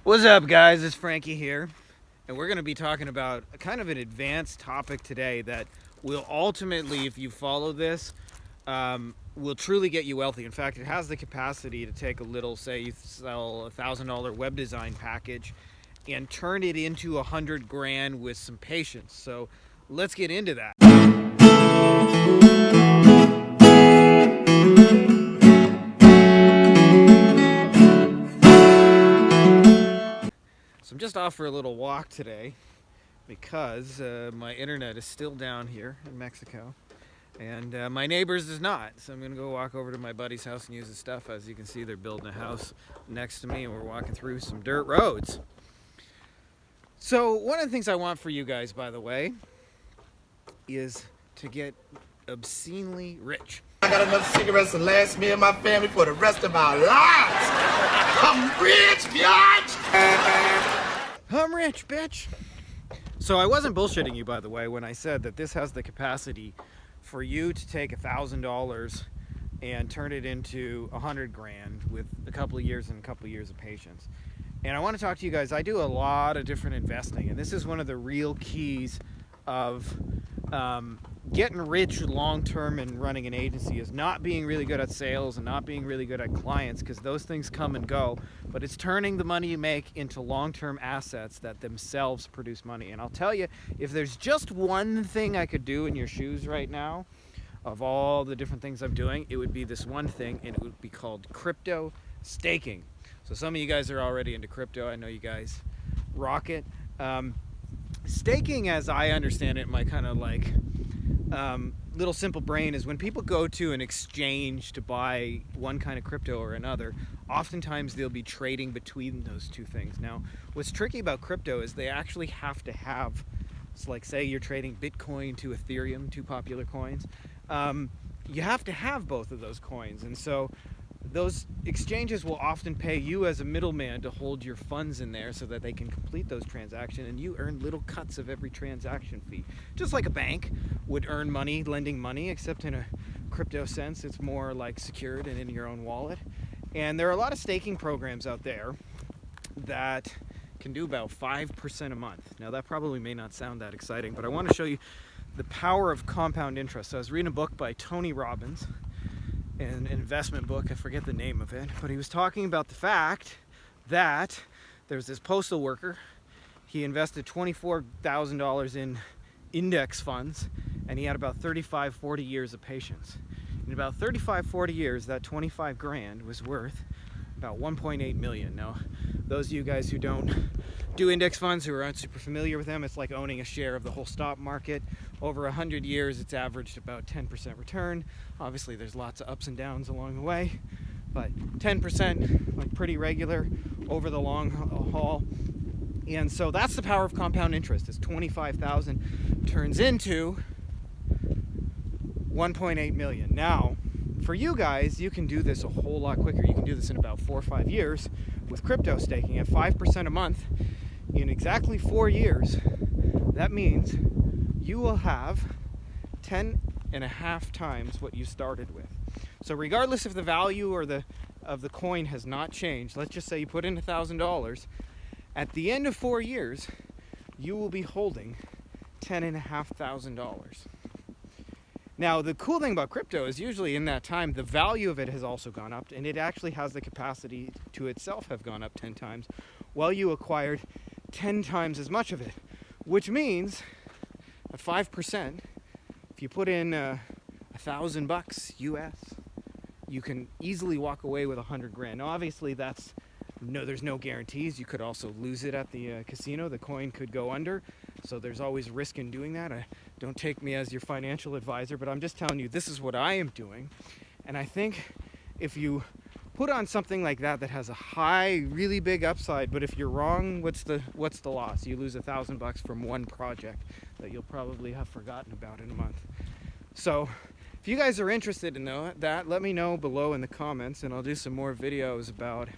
What's up, guys? It's Frankie here, and we're going to be talking about a kind of an advanced topic today that will ultimately, if you follow this, will truly get you wealthy. In fact, it has the capacity to take a little, say you sell $1,000 web design package and turn it into $100,000 with some patience. So let's get into that. So I'm just off for a little walk today because my internet is still down here in Mexico, and my neighbor's is not. So I'm going to go walk over to my buddy's house and use his stuff. As you can see, they're building a house next to me, and we're walking through some dirt roads. So one of the things I want for you guys, by the way, is to get obscenely rich. I got enough cigarettes to last me and my family for the rest of our lives. I'm rich, bitch! I'm rich, bitch! So I wasn't bullshitting you, by the way, when I said that this has the capacity for you to take $1,000 and turn it into $100,000 with a couple of years and a couple of years of patience. And I want to talk to you guys. I do a lot of different investing, and this is one of the real keys of getting rich long-term and running an agency is not being really good at sales and not being really good at clients, because those things come and go, but it's turning the money you make into long-term assets that themselves produce money. And I'll tell you, if there's just one thing I could do in your shoes right now, of all the different things I'm doing, it would be this one thing, and it would be called crypto staking. So some of you guys are already into crypto. I know you guys rock it. Staking, as I understand it, my kind of like little simple brain, is when people go to an exchange to buy one kind of crypto or another, oftentimes they'll be trading between those two things. Now, what's tricky about crypto is they actually have to have, it's like say you're trading Bitcoin to Ethereum, two popular coins, you have to have both of those coins. And so those exchanges will often pay you as a middleman to hold your funds in there so that they can complete those transactions, and you earn little cuts of every transaction fee. Just like a bank would earn money lending money, except in a crypto sense, it's more like secured and in your own wallet. And there are a lot of staking programs out there that can do about 5% a month. Now that probably may not sound that exciting, but I want to show you the power of compound interest. So I was reading a book by Tony Robbins, an investment book, I forget the name of it, but he was talking about the fact that there's this postal worker. He invested $24,000 in index funds, and he had about 40 years of patience. In about 40 years, that 25 grand was worth about 1.8 million. Now, those of you guys who don't do index funds, who aren't super familiar with them, it's like owning a share of the whole stock market. Over 100 years, it's averaged about 10% return. Obviously, there's lots of ups and downs along the way, but 10%, like pretty regular over the long haul. And so that's the power of compound interest. Is 25,000 turns into 1.8 million. Now, for you guys, you can do this a whole lot quicker. You can do this in about 4 or 5 years with crypto staking at 5% a month in exactly 4 years. That means you will have 10.5 times what you started with. So regardless if the value or of the coin has not changed, let's just say you put in $1,000, at the end of 4 years, you will be holding $10,500. Now, the cool thing about crypto is usually in that time, the value of it has also gone up, and it actually has the capacity to itself have gone up 10 times, while you acquired 10 times as much of it, which means at 5%, if you put in $1,000 US, you can easily walk away with 100 grand. Now, obviously, there's no guarantees. You could also lose it at the casino. The coin could go under, so there's always risk in doing that. Don't take me as your financial advisor, but I'm just telling you this is what I am doing. And I think if you put on something like that has a high, really big upside, but if you're wrong, what's the loss? You lose $1,000 from one project that you'll probably have forgotten about in a month. So if you guys are interested in that, let me know below in the comments, and I'll do some more videos about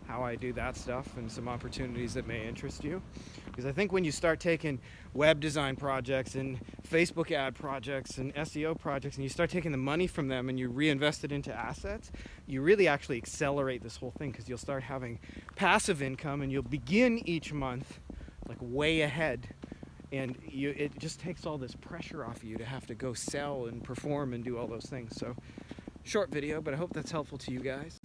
how I do that stuff and some opportunities that may interest you. Because I think when you start taking web design projects and Facebook ad projects and SEO projects and you start taking the money from them and you reinvest it into assets, you really actually accelerate this whole thing, because you'll start having passive income and you'll begin each month like way ahead. And it just takes all this pressure off of you to have to go sell and perform and do all those things. So short video, but I hope that's helpful to you guys.